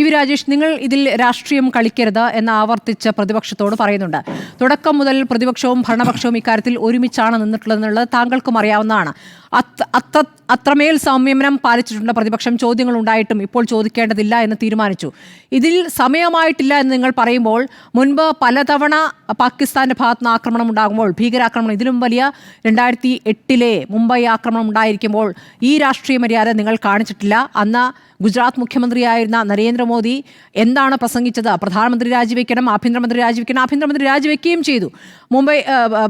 V Rajesh, നിങ്ങൾ ഇതിൽ രാഷ്ട്രീയം കളിക്കരുത് എന്ന് ആവർത്തിച്ച് പ്രതിപക്ഷത്തോട് പറയുന്നുണ്ട്. തുടക്കം മുതൽ പ്രതിപക്ഷവും ഭരണപക്ഷവും ഇക്കാര്യത്തിൽ ഒരുമിച്ചാണ് നിന്നിട്ടുള്ളതെന്നുള്ളത് താങ്കൾക്കും അറിയാവുന്നതാണ്. അത്രമേൽ സംയമനം പാലിച്ചിട്ടുള്ള പ്രതിപക്ഷം ചോദ്യങ്ങൾ ഉണ്ടായിട്ടും ഇപ്പോൾ ചോദിക്കേണ്ടതില്ല എന്ന് തീരുമാനിച്ചു. ഇതിൽ സമയമായിട്ടില്ല എന്ന് നിങ്ങൾ പറയുമ്പോൾ, മുൻപ് പലതവണ പാകിസ്ഥാന്റെ ഭാഗത്തുനിന്ന് ആക്രമണം ഉണ്ടാകുമ്പോൾ, ഭീകരാക്രമണം, ഇതിലും വലിയ 2008 മുംബൈ ആക്രമണം ഉണ്ടായിരിക്കുമ്പോൾ ഈ രാഷ്ട്രീയ മര്യാദ നിങ്ങൾ കാണിച്ചിട്ടില്ല. അന്ന് ഗുജറാത്ത് മുഖ്യമന്ത്രിയായിരുന്ന നരേന്ദ്രമോദി എന്താണ് പ്രസംഗിച്ചത്? പ്രധാനമന്ത്രി രാജിവെക്കണം, ആഭ്യന്തരമന്ത്രി രാജിവെക്കണം, ആഭ്യന്തരമന്ത്രി രാജിവെക്കുകയും ചെയ്തു.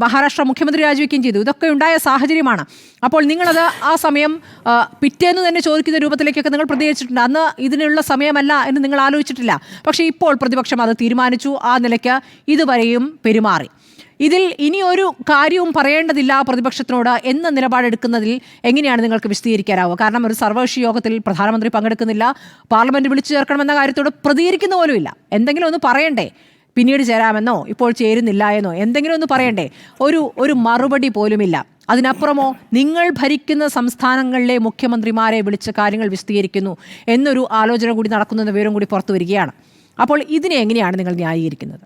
മഹാരാഷ്ട്ര മുഖ്യമന്ത്രി രാജിവെക്കുകയും ചെയ്തു. ഇതൊക്കെ ഉണ്ടായ സാഹചര്യമാണ്. അപ്പോൾ നിങ്ങളത് ആ സമയം പിറ്റേന്ന് തന്നെ ചോദിക്കുന്ന രൂപത്തിലേക്കൊക്കെ നിങ്ങൾ പ്രതികരിച്ചിട്ടുണ്ട്. അന്ന് ഇതിനുള്ള സമയമല്ല എന്ന് നിങ്ങൾ ആലോചിച്ചിട്ടില്ല. പക്ഷേ ഇപ്പോൾ പ്രതിപക്ഷം അത് തീരുമാനിച്ചു. ആ നിലയ്ക്ക് ഇതുവരെയും പെരുമാറി. ഇതിൽ ഇനി ഒരു കാര്യവും പറയേണ്ടതില്ല പ്രതിപക്ഷത്തിനോട് എന്ന നിലപാടെടുക്കുന്നതിൽ എങ്ങനെയാണ് നിങ്ങൾക്ക് വിശദീകരിക്കാനാവുക? കാരണം ഒരു സർവകക്ഷി യോഗത്തിൽ പ്രധാനമന്ത്രി പങ്കെടുക്കുന്നില്ല, പാർലമെന്റ് വിളിച്ചു ചേർക്കണമെന്ന കാര്യത്തോട് പ്രതികരിക്കുന്ന പോലുമില്ല. എന്തെങ്കിലും ഒന്ന് പറയണ്ടേ? പിന്നീട് ചേരാമെന്നോ ഇപ്പോൾ ചേരുന്നില്ല എന്നോ എന്തെങ്കിലും ഒന്ന് പറയണ്ടേ? ഒരു മറുപടി പോലുമില്ല. അതിനപ്പുറമോ നിങ്ങൾ ഭരിക്കുന്ന സംസ്ഥാനങ്ങളിലെ മുഖ്യമന്ത്രിമാരെ വിളിച്ച് കാര്യങ്ങൾ വിശദീകരിക്കുന്നു എന്നൊരു ആലോചന കൂടി നടക്കുന്ന വിവരം കൂടി പുറത്തു വരികയാണ്. അപ്പോൾ ഇതിനെ എങ്ങനെയാണ് നിങ്ങൾ ന്യായീകരിക്കുന്നത്?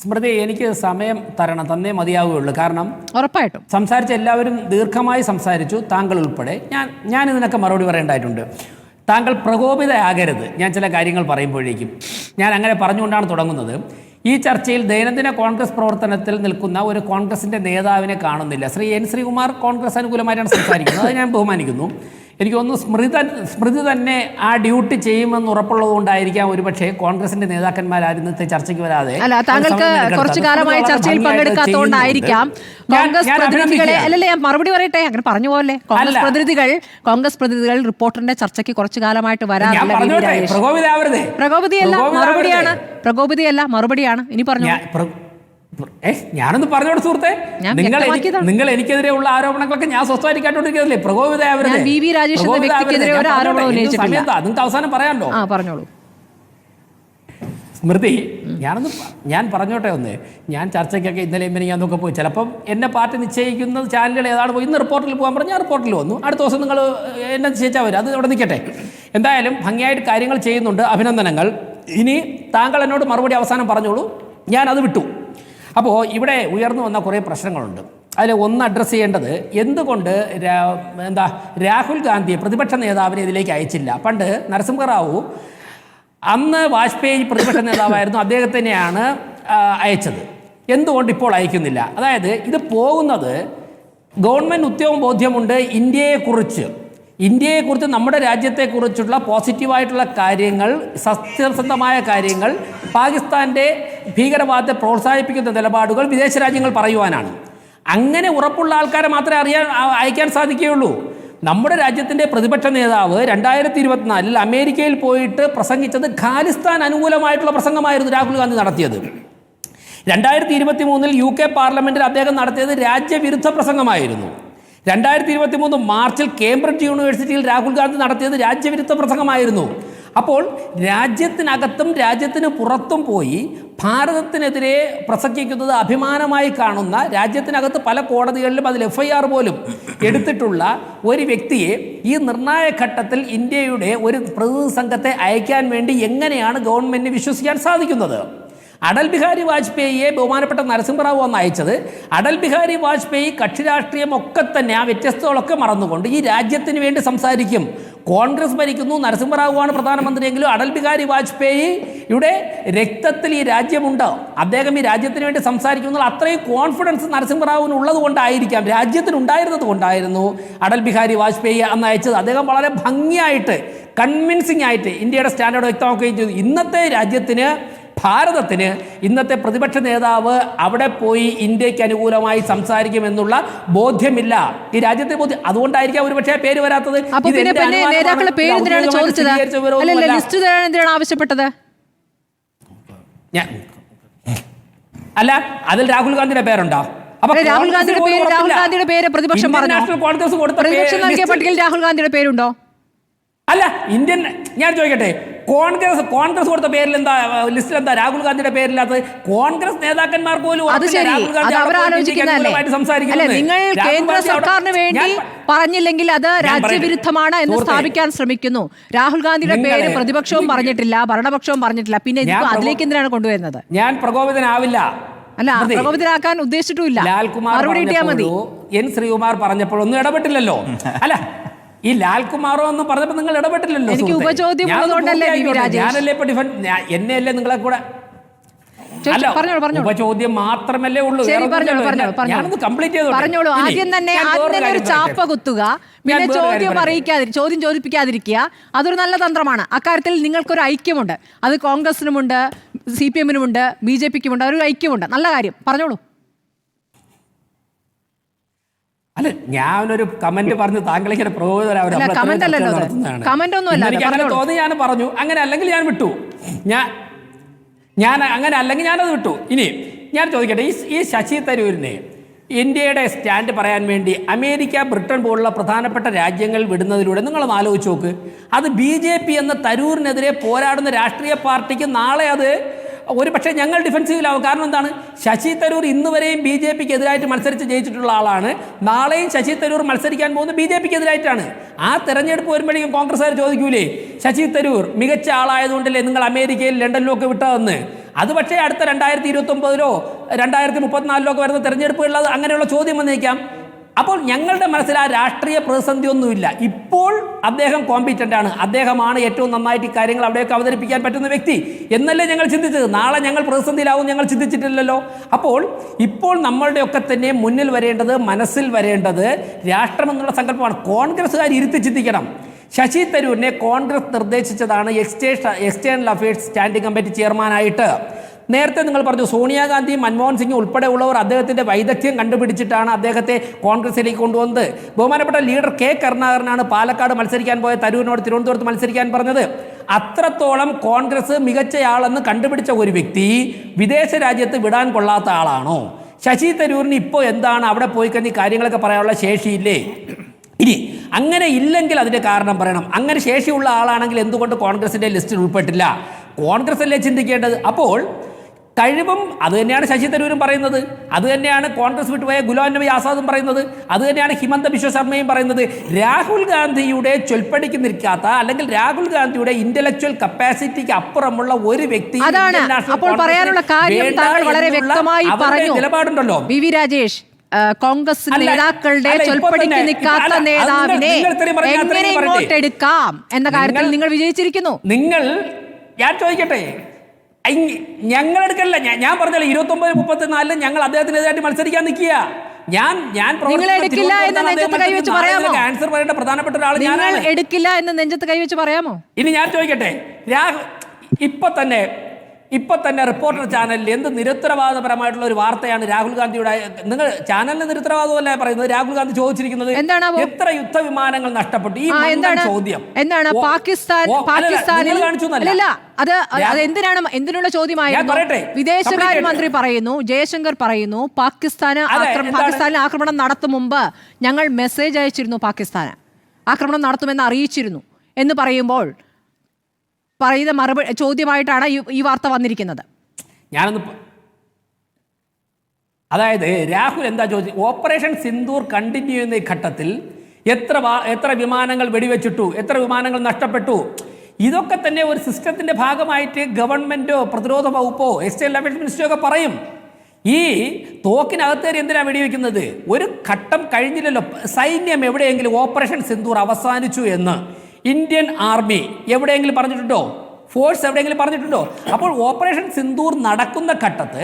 സ്മൃതി, എനിക്ക് സമയം തന്നേ മതിയാവുകയുള്ളൂ. കാരണം ഉറപ്പായിട്ടും സംസാരിച്ച എല്ലാവരും ദീർഘമായി സംസാരിച്ചു, താങ്കൾ ഉൾപ്പെടെ. ഞാൻ ഇതിനൊക്കെ മറുപടി പറയേണ്ടതായിട്ടുണ്ട്. താങ്കൾ പ്രകോപിതയാകരുത് ഞാൻ ചില കാര്യങ്ങൾ പറയുമ്പോഴേക്കും. ഞാൻ അങ്ങനെ പറഞ്ഞുകൊണ്ടാണ് തുടങ്ങുന്നത്. ഈ ചർച്ചയിൽ ദൈനംദിന കോൺഗ്രസ് പ്രവർത്തനത്തിൽ നിൽക്കുന്ന ഒരു കോൺഗ്രസിൻ്റെ നേതാവിനെ കാണുന്നില്ല. എൻ ശ്രീകുമാർ കോൺഗ്രസ് അനുകൂലമായിട്ടാണ് സംസാരിക്കുന്നത്. അത് ഞാൻ ബഹുമാനിക്കുന്നു. എനിക്ക് തോന്നുന്നു സ്മൃതി തന്നെ ആ ഡ്യൂട്ടി ചെയ്യുമെന്ന് ഉറപ്പുള്ളത് കൊണ്ടായിരിക്കാം ഒരുപക്ഷെ കോൺഗ്രസിന്റെ നേതാക്കന്മാരും ഇന്നത്തെ ചർച്ചയ്ക്ക് വരാതെ. താങ്കൾക്ക് കുറച്ചു കാലമായി ചർച്ചയിൽ പങ്കെടുക്കാത്തതുകൊണ്ടായിരിക്കാം കോൺഗ്രസ് പ്രതിനിധികളെ ഞാൻ മറുപടി പറയട്ടെ, അങ്ങനെ പറഞ്ഞു പോലെ കോൺഗ്രസ് പ്രതിനിധികൾ റിപ്പോർട്ടറിന്റെ ചർച്ചയ്ക്ക് കുറച്ചു കാലമായിട്ട് വരാറില്ല. പ്രകോപിതയല്ല മറുപടിയാണ്. ഇനി പറഞ്ഞു. ഞാനൊന്ന് പറഞ്ഞോട് സുഹൃത്തെ, നിങ്ങൾ എനിക്കെതിരെ ഉള്ള ആരോപണങ്ങളൊക്കെ ഞാൻ സ്വസ്ഥമായിരിക്കാണ്ടിരിക്കുന്നല്ലേ? പ്രകോപിതയാവരുത്. നിങ്ങൾക്ക് അവസാനം പറയാമല്ലോ. പറഞ്ഞോളൂ സ്മൃതി. ഞാൻ പറഞ്ഞോട്ടെ ഒന്ന്. ഞാൻ ചർച്ചയ്ക്കൊക്കെ ഇന്നലെയും മിനിഞ്ഞാന്നൊക്കെ പോയി. ചിലപ്പം എന്നെ പാർട്ടി നിശ്ചയിക്കുന്ന ചാനലുകൾ ഏതാണ് പോയി. ഇന്ന് റിപ്പോർട്ടിൽ പോകാൻ പറഞ്ഞാൽ ഞാൻ റിപ്പോർട്ടിൽ വന്നു. അടുത്ത ദിവസം നിങ്ങൾ എന്നെ നിശ്ചയിച്ചാൽ വരും. അത് അവിടെ നിൽക്കട്ടെ. എന്തായാലും ഭംഗിയായിട്ട് കാര്യങ്ങൾ ചെയ്യുന്നുണ്ട്, അഭിനന്ദനങ്ങൾ. ഇനി താങ്കൾ എന്നോട് മറുപടി അവസാനം പറഞ്ഞോളൂ, ഞാനത് വിട്ടു. അപ്പോൾ ഇവിടെ ഉയർന്നു വന്ന കുറേ പ്രശ്നങ്ങളുണ്ട്. അതിൽ ഒന്ന് അഡ്രസ്സ് ചെയ്യേണ്ടത്, എന്തുകൊണ്ട് രാഹുൽ ഗാന്ധിയെ പ്രതിപക്ഷ നേതാവിനെ ഇതിലേക്ക് അയച്ചില്ല? പണ്ട് നരസിംഹറാവു, അന്ന് വാജ്പേയി പ്രതിപക്ഷ നേതാവായിരുന്നു, അദ്ദേഹത്തിനെയാണ് അയച്ചത്. എന്തുകൊണ്ട് ഇപ്പോൾ അയക്കുന്നില്ല? അതായത് ഇത് പോകുന്നത് ഗവൺമെൻറ് ഉദ്യോഗം ബോധ്യമുണ്ട് ഇന്ത്യയെക്കുറിച്ച്, നമ്മുടെ രാജ്യത്തെക്കുറിച്ചുള്ള പോസിറ്റീവായിട്ടുള്ള കാര്യങ്ങൾ, സത്യസന്ധമായ കാര്യങ്ങൾ, പാകിസ്ഥാൻ്റെ ഭീകരവാദത്തെ പ്രോത്സാഹിപ്പിക്കുന്ന നിലപാടുകൾ വിദേശ രാജ്യങ്ങൾ പറയുവാനാണ്. അങ്ങനെ ഉറപ്പുള്ള ആൾക്കാരെ മാത്രമേ അയക്കാൻ സാധിക്കുകയുള്ളൂ. നമ്മുടെ രാജ്യത്തിൻ്റെ പ്രതിപക്ഷ നേതാവ് 2024 അമേരിക്കയിൽ പോയിട്ട് പ്രസംഗിച്ചത് ഖാലിസ്ഥാൻ അനുകൂലമായിട്ടുള്ള പ്രസംഗമായിരുന്നു രാഹുൽ ഗാന്ധി നടത്തിയത്. 2023 UK പാർലമെൻറ്റിൽ അദ്ദേഹം നടത്തിയത് രാജ്യവിരുദ്ധ പ്രസംഗമായിരുന്നു. 2023 മാർച്ചിൽ കേംബ്രിഡ്ജ് യൂണിവേഴ്സിറ്റിയിൽ രാഹുൽ ഗാന്ധി നടത്തിയത് രാജ്യവിരുദ്ധ പ്രസംഗമായിരുന്നു. അപ്പോൾ രാജ്യത്തിനകത്തും രാജ്യത്തിന് പുറത്തും പോയി ഭാരതത്തിനെതിരെ പ്രസംഗിക്കുന്നത് അഭിമാനമായി കാണുന്ന, രാജ്യത്തിനകത്ത് പല കോടതികളിലും അതിൽ FIR പോലും എടുത്തിട്ടുള്ള ഒരു വ്യക്തിയെ ഈ നിർണായക ഘട്ടത്തിൽ ഇന്ത്യയുടെ ഒരു പ്രതിനിധി സംഘത്തെ അയക്കാൻ വേണ്ടി എങ്ങനെയാണ് ഗവൺമെൻറ്റിന് വിശ്വസിക്കാൻ സാധിക്കുന്നത്? അടൽ ബിഹാരി വാജ്പേയിയെ ബഹുമാനപ്പെട്ട നരസിംഹറാവു വന്ന് അയച്ചത്, അടൽ ബിഹാരി വാജ്പേയി കക്ഷി രാഷ്ട്രീയം ഒക്കെ തന്നെ ആ വ്യത്യസ്തകളൊക്കെ മറന്നുകൊണ്ട് ഈ രാജ്യത്തിന് വേണ്ടി സംസാരിക്കും. കോൺഗ്രസ് ഭരിക്കുന്നു, നരസിംഹറാവുവാണ് പ്രധാനമന്ത്രിയെങ്കിലും അടൽ ബിഹാരി വാജ്പേയിയുടെ രക്തത്തിൽ ഈ രാജ്യമുണ്ട്. അദ്ദേഹം ഈ രാജ്യത്തിന് വേണ്ടി സംസാരിക്കുന്നത് അത്രയും കോൺഫിഡൻസ് നരസിംഹറാവുവിന് ഉള്ളത് കൊണ്ടായിരിക്കാം, രാജ്യത്തിനുണ്ടായിരുന്നത് കൊണ്ടായിരുന്നു അടൽ ബിഹാരി വാജ്പേയി അന്ന് അയച്ചത്. അദ്ദേഹം വളരെ ഭംഗിയായിട്ട്, കൺവിൻസിംഗ് ആയിട്ട് ഇന്ത്യയുടെ സ്റ്റാൻഡേർഡ് വ്യക്തമാക്കുകയും ചെയ്തു. ഇന്നത്തെ രാജ്യത്തിന്, ഭാരതത്തിന്, ഇന്നത്തെ പ്രതിപക്ഷ നേതാവ് അവിടെ പോയി ഇന്ത്യക്ക് അനുകൂലമായി സംസാരിക്കുമെന്നുള്ള ബോധ്യമില്ല, ഈ രാജ്യത്തെ ബോധ്യം. അതുകൊണ്ടായിരിക്കാം ഒരുപക്ഷെ പേര് വരാത്തത്. അല്ല, അതിൽ രാഹുൽ ഗാന്ധിയുടെ പേരുണ്ടോ? രാഹുൽ ഗാന്ധിയുടെ പേര് പ്രതിപക്ഷം കോൺഗ്രസ് കൊടുത്ത രാഹുൽ ഗാന്ധിയുടെ പേരുണ്ടോ? അല്ല, ഇന്ത്യൻ, ഞാൻ ചോദിക്കട്ടെ, കോൺഗ്രസ് കൊടുത്ത പേരിൽ എന്താ ലിസ്റ്റിൽ എന്താ രാഹുൽ ഗാന്ധിയുടെ പേരില്ലാത്തത്? കോൺഗ്രസ് നേതാക്കന്മാർ പോലും അത് ശരി, അത് അവരാലോചിക്കുന്നതല്ലേ? അല്ലെ, നിങ്ങൾ കേന്ദ്ര സർക്കാരിന് വേണ്ടി പറഞ്ഞില്ലെങ്കിൽ അത് രാജ്യവിരുദ്ധമാണ് എന്ന് സ്ഥാപിക്കാൻ ശ്രമിക്കുന്നു. രാഹുൽ ഗാന്ധിയുടെ പേര് പ്രതിപക്ഷവും പറഞ്ഞിട്ടില്ല, ഭരണപക്ഷവും പറഞ്ഞിട്ടില്ല, പിന്നെ അതിലേക്ക് എന്തിനാണ് കൊണ്ടുവരുന്നത്? ഞാൻ പ്രകോപിതനാവില്ല. അല്ല, പ്രകോപിതരാക്കാൻ ഉദ്ദേശിച്ചിട്ടുമില്ല. മറുപടി കിട്ടിയാൽ മതി. എൻ ശ്രീകുമാർ പറഞ്ഞപ്പോഴൊന്നും ഇടപെട്ടില്ലല്ലോ. അല്ല, ഈ ലാൽകുമാറോ എന്ന് പറഞ്ഞപ്പോൾ നിങ്ങൾ ഇടപെട്ടില്ലല്ലോ. എനിക്ക് ഉപചോദ്യം ഞാനല്ലേ ഇപ്പൊ എന്നെയല്ലേ നിങ്ങളെ കൂടെ ഉപചോദ്യം മാത്രമല്ലേ ഉള്ളൂ. പറഞ്ഞോളൂ. ആദ്യം തന്നെ ഒരു ചാപ്പ കുത്തുക, പിന്നെ ചോദ്യം ചോദിപ്പിക്കാതിരിക്കുക. അതൊരു നല്ല തന്ത്രമാണ്. അക്കാര്യത്തിൽ നിങ്ങൾക്കൊരു ഐക്യമുണ്ട്. അത് കോൺഗ്രസിനുമുണ്ട്, CPM-നുമുണ്ട്, BJP-ക്കുമുണ്ട്. ഒരു ഐക്യമുണ്ട്. നല്ല കാര്യം. പറഞ്ഞോളൂ. അല്ല, ഞാനൊരു കമന്റ് പറഞ്ഞു, താങ്കൾ ഇങ്ങനെ തോന്നി ഞാൻ പറഞ്ഞു. അങ്ങനെ അല്ലെങ്കിൽ ഞാൻ വിട്ടു. ഞാൻ അങ്ങനെ അല്ലെങ്കിൽ ഞാനത് വിട്ടു. ഇനി ഞാൻ ചോദിക്കട്ടെ, ഈ ശശി തരൂരിനെ ഇന്ത്യയുടെ സ്റ്റാൻഡ് പറയാൻ വേണ്ടി അമേരിക്ക, ബ്രിട്ടൻ പോലുള്ള പ്രധാനപ്പെട്ട രാജ്യങ്ങൾ വിടുന്നതിലൂടെ നിങ്ങളൊന്ന് ആലോചിച്ച് നോക്ക്. അത് BJP എന്ന തരൂരിനെതിരെ പോരാടുന്ന രാഷ്ട്രീയ പാർട്ടിക്ക് നാളെ അത് ഒരു പക്ഷേ ഞങ്ങൾ ഡിഫൻസീവിലാവും. കാരണം എന്താണ്? ശശി തരൂർ ഇന്ന് വരെയും BJP-ക്ക് എതിരായിട്ട് മത്സരിച്ച് ജയിച്ചിട്ടുള്ള ആളാണ്. നാളെയും ശശി തരൂർ മത്സരിക്കാൻ പോകുന്നത് BJP-ക്ക് എതിരായിട്ടാണ്. ആ തെരഞ്ഞെടുപ്പ് വരുമ്പോഴേക്കും കോൺഗ്രസ്സുകാർ ചോദിക്കൂലേ, ശശി തരൂർ മികച്ച ആളായതുകൊണ്ടല്ലേ നിങ്ങൾ അമേരിക്കയിൽ, ലണ്ടനിലും ഒക്കെ വിട്ടതെന്ന്? അത് പക്ഷേ അടുത്ത 2029-ലോ 2034-ലോ ഒക്കെ വരുന്ന തെരഞ്ഞെടുപ്പുകളിൽ അങ്ങനെയുള്ള ചോദ്യം വന്നേക്കാം. അപ്പോൾ ഞങ്ങളുടെ മനസ്സിൽ ആ രാഷ്ട്രീയ പ്രതിസന്ധി ഒന്നുമില്ല. ഇപ്പോൾ അദ്ദേഹം കോമ്പീറ്റൻ്റ് ആണ്. അദ്ദേഹമാണ് ഏറ്റവും നന്നായിട്ട് ഈ കാര്യങ്ങൾ അവിടെയൊക്കെ അവതരിപ്പിക്കാൻ പറ്റുന്ന വ്യക്തി എന്നല്ലേ ഞങ്ങൾ ചിന്തിച്ചത്. നാളെ ഞങ്ങൾ പ്രതിസന്ധിയിലാവും ഞങ്ങൾ ചിന്തിച്ചിട്ടില്ലല്ലോ. അപ്പോൾ ഇപ്പോൾ നമ്മളുടെയൊക്കെ തന്നെ മുന്നിൽ വരേണ്ടത്, മനസ്സിൽ വരേണ്ടത് രാഷ്ട്രമെന്നുള്ള സങ്കല്പമാണ്. കോൺഗ്രസ്സുകാർ ഇരുത്തി ചിന്തിക്കണം. ശശി തരൂരിനെ കോൺഗ്രസ് നിർദ്ദേശിച്ചതാണ് എക്സ്റ്റേണൽ അഫയേഴ്സ് സ്റ്റാൻഡിംഗ് കമ്മിറ്റി ചെയർമാനായിട്ട്. നേരത്തെ നിങ്ങൾ പറഞ്ഞു സോണിയാഗാന്ധിയും മൻമോഹൻ സിംഗും ഉൾപ്പെടെയുള്ളവർ അദ്ദേഹത്തിൻ്റെ വൈദഗ്ധ്യം കണ്ടുപിടിച്ചിട്ടാണ് അദ്ദേഹത്തെ കോൺഗ്രസിലേക്ക് കൊണ്ടുവന്നത്. ബഹുമാനപ്പെട്ട ലീഡർ K. കരുണാകരനാണ് പാലക്കാട് മത്സരിക്കാൻ പോയ തരൂരിനോട് തിരുവനന്തപുരത്ത് മത്സരിക്കാൻ പറഞ്ഞത്. അത്രത്തോളം കോൺഗ്രസ് മികച്ചയാളെന്ന് കണ്ടുപിടിച്ച ഒരു വ്യക്തി വിദേശ രാജ്യത്ത് വിടാൻ കൊള്ളാത്ത ആളാണോ? ശശി തരൂരിന് ഇപ്പോൾ എന്താണ് അവിടെ പോയി കഴിഞ്ഞ് കാര്യങ്ങളൊക്കെ പറയാനുള്ള ശേഷിയില്ലേ? ഇനി അങ്ങനെ ഇല്ലെങ്കിൽ അതിൻ്റെ കാരണം പറയണം. അങ്ങനെ ശേഷിയുള്ള ആളാണെങ്കിൽ എന്തുകൊണ്ട് കോൺഗ്രസിൻ്റെ ലിസ്റ്റിൽ ഉൾപ്പെട്ടില്ല? കോൺഗ്രസ് അല്ലേ ചിന്തിക്കേണ്ടത്. അപ്പോൾ കഴിവും അത് തന്നെയാണ് ശശി തരൂരും പറയുന്നത്, അത് തന്നെയാണ് കോൺഗ്രസ് വിട്ടുപോയ ഗുലാം നബി ആസാദും പറയുന്നത്, അത് തന്നെയാണ് ഹിമന്ത ബിശ്വ ശർമ്മയും പറയുന്നത്. രാഹുൽ ഗാന്ധിയുടെ ചൊൽപ്പടിക്ക് നിൽക്കാത്ത, അല്ലെങ്കിൽ രാഹുൽ ഗാന്ധിയുടെ ഇന്റലക്ച്വൽ കപ്പാസിറ്റിക്ക് അപ്പുറമുള്ള ഒരു വ്യക്തി നിലപാടുണ്ടല്ലോ. വി രാജേഷ്, കോൺഗ്രസ് നേതാക്കളുടെ ചൊൽപ്പടിക്ക് നിൽക്കാത്ത നേതാവിനെ എങ്ങനെ ഇങ്ങോട്ടെടുക്കാം എന്ന കാര്യത്തിൽ നിങ്ങൾ വിജയിച്ചിരിക്കുന്നു. ഞാൻ ചോദിക്കട്ടെ, ഞങ്ങൾ എടുക്കല്ല. ഞാൻ പറഞ്ഞല്ലോ 29-34 ഞങ്ങൾ അദ്ദേഹത്തിനെതിരായിട്ട് മത്സരിക്കാൻ നിൽക്കുക. ആൻസർ പറയേണ്ട പ്രധാനപ്പെട്ട ഒരാൾ ഞാൻ എടുക്കില്ല എന്ന് നെഞ്ചത്ത് കൈവച്ച് പറയാമോ? ഇനി ഞാൻ ചോദിക്കട്ടെ, ഇപ്പൊ തന്നെ റിപ്പോർട്ടർ ചാനലിൽ എന്ത് നിരുത്തരവാദപരമായിട്ടുള്ള ഒരു വാർത്തയാണ് രാഹുൽ ഗാന്ധിയുടെ. നിങ്ങൾ ചാനലിന് നിരുത്തരവാദമല്ല പറയുന്നത്, രാഹുൽ ഗാന്ധി ചോദിച്ചിരിക്കുന്നത് എത്ര യുദ്ധവിമാനങ്ങൾ നഷ്ടപ്പെട്ടു. ഈ ചോദ്യം എന്താണ്? എന്തിനുള്ള ചോദ്യമായിരുന്നു? വിദേശകാര്യമന്ത്രി പറയുന്നു, ജയശങ്കർ പറയുന്നു, പാകിസ്ഥാനിൽ ആക്രമണം നടത്തും മുമ്പ് ഞങ്ങൾ മെസ്സേജ് അയച്ചിരുന്നു, പാകിസ്ഥാന് ആക്രമണം നടത്തുമെന്ന് അറിയിച്ചിരുന്നു എന്ന് പറയുമ്പോൾ പറയുന്ന മറുപടി ചോദ്യമായിട്ടാണ് ഈ വാർത്ത വന്നിരിക്കുന്നത്. അതായത് രാഹുൽ എന്താ ചോദിച്ചു? ഓപ്പറേഷൻ സിന്ദൂർ കണ്ടിന്യൂ ചെയ്യുന്ന ഈ ഘട്ടത്തിൽ എത്ര വിമാനങ്ങൾ വെടിവെച്ചിട്ടു, എത്ര വിമാനങ്ങൾ നഷ്ടപ്പെട്ടു, ഇതൊക്കെ തന്നെ ഒരു സിസ്റ്റത്തിന്റെ ഭാഗമായിട്ട് ഗവൺമെന്റോ പ്രതിരോധ വകുപ്പോ എക്സ്റ്റേണൽ അഫയേഴ്സ് മിനിസ്റ്ററോ ഒക്കെ പറയും. ഈ തോക്കിനകത്ത് കയറി എന്തിനാണ് വെടിവെക്കുന്നത്? ഒരു ഘട്ടം കഴിഞ്ഞില്ലല്ലോ. സൈന്യം എവിടെയെങ്കിലും ഓപ്പറേഷൻ സിന്ദൂർ അവസാനിച്ചു എന്ന് ഇന്ത്യൻ ആർമി എവിടെയെങ്കിലും പറഞ്ഞിട്ടുണ്ടോ? ഫോഴ്സ് എവിടെയെങ്കിലും പറഞ്ഞിട്ടുണ്ടോ? അപ്പോൾ ഓപ്പറേഷൻ സിന്ദൂർ നടക്കുന്ന ഘട്ടത്ത്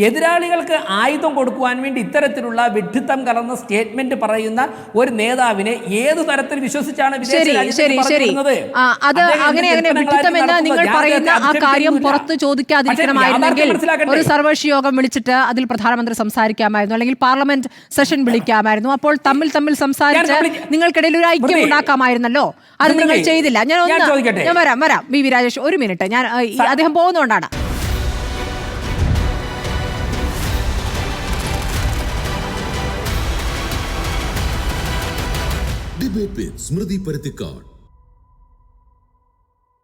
എതിരാളികൾക്ക് ആയുധം കൊടുക്കുവാൻ വേണ്ടി ഇത്തരത്തിലുള്ള വിഡ്ഢിത്തം കലർന്ന സ്റ്റേറ്റ്മെന്റ് പറയുന്ന ഒരു നേതാവിനെ ഏതു തരത്തിൽ വിശ്വസിച്ചാണ് ഒരു സർവകക്ഷി യോഗം വിളിച്ചിട്ട് അതിൽ പ്രധാനമന്ത്രി സംസാരിക്കാമായിരുന്നു, അല്ലെങ്കിൽ പാർലമെന്റ് സെഷൻ വിളിക്കാമായിരുന്നു. അപ്പോൾ തമ്മിൽ സംസാരിച്ച് നിങ്ങൾക്കിടയിൽ ഒരു ഐക്യം ഉണ്ടാക്കാമായിരുന്നല്ലോ. അത് നിങ്ങൾ ചെയ്തില്ല. ഞാൻ വരാം വി രാജേഷ്, ഒരു മിനിറ്റ്. ഞാൻ അദ്ദേഹം പോകുന്നതുകൊണ്ടാണ്. Debate with Smriti Parathikar.